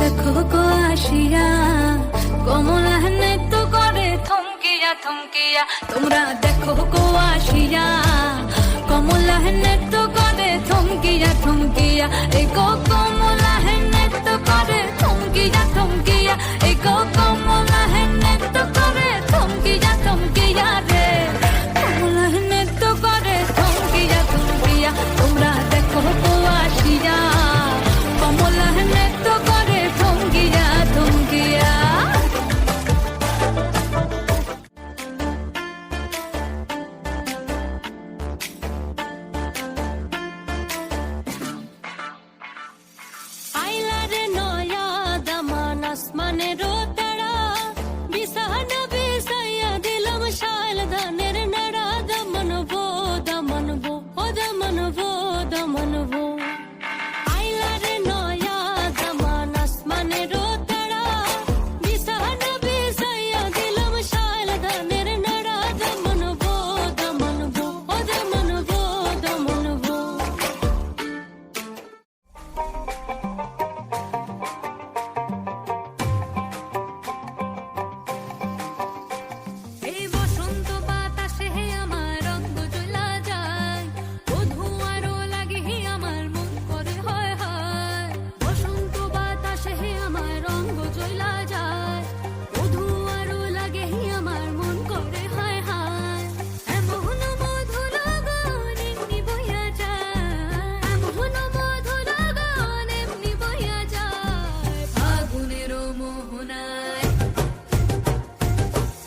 দেখো গো আসিয়া কমলা নৃত্য করে থমকিয়া থমকিয়া। তোমরা দেখো গো আসিয়া কমলা নৃত্য করে থমকিয়া থমকিয়া। এই গো কমলা নৃত্য করে থমকিয়া থমকিয়া। এই গো কমলা নৃত্য করে থমকিয়া থমকিয়া রে। কমলা নৃত্য করে থমকিয়া থমকিয়া। তোমরা দেখো গো আসিয়া কমলা নৃত্য করে থমকিয়া থমকিয়া। আইলারে নয়া দামান আসমানেরও তারা বিছানা বিছাইয়া দিলাম শাল ধানের নাড়া। দমনবো দমনবো ও দমনবো দমনবো। আইলারে নয়া দামান আসমানেরও তারা বিছানা বিছাইয়া দিলাম শাল ধানের নাড়া। দমনবো দমনবো ও দমনবো দমনবো। এই বসন্ত বাতাসে হে আমার রঙ জ্বলা যায়। ও ধোঁয়ারও লাগে হে আমার মন করে হয় হয়। বসন্ত বাতাসে হে আমার রঙ জ্বলা যায়। ও ধোঁয়ারও লাগে হে আমার মন করে হয় হয়। এমন মধুর গান এমনি বইয়া যায়। এমন মধুর গান এমনি বইয়া যায়। ফাগুনেরও মোহনায়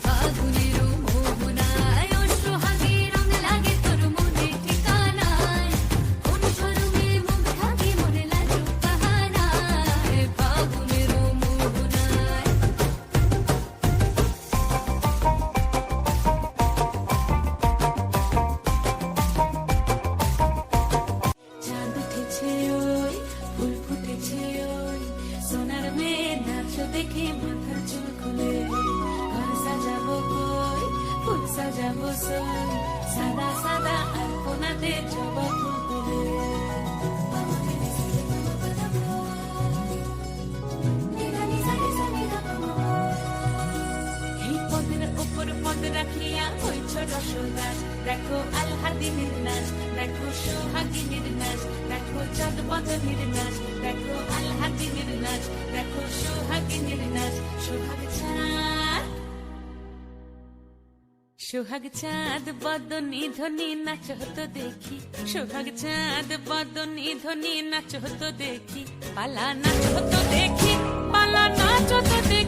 ফাগুনেরও মোহনায় ও সোহাগী রং লাগে তোর মনে ঠিকানায়। কোন শরমে মুখ ঢাকি মনে লাজুক বাহানায়। ফাগুনেরও মোহনায় চাঁদ উঠেছে ওই ফুল ফুটেছে ওই সোনার মেয়ে নাচ দেখে মাথার চুল খুলে। ঘর সাজাবো কই ফুল সাজাবো সই সাদা সাদা আলপনাতে জবা ফুল তুলে। এই পদের ওপর পদ রাখিয়া হইছ রসদাস। দেখো আলহাদিনের নাচ দেখো সোহাগিনীর নাচ। দেখো চাঁদ বদনের নাচ দেখো আলহাদিনের নাচ। দেখো সোহাগিনীর নাচ। সোহাগ চাঁদ বদনী ধ্বনি নাচ হতো দেখি। সোহাগ চাঁদ বদনী ধ্বনি নাচ হতো দেখি। পালা নাচ হতো দেখি পালা নাচ হতো দেখি।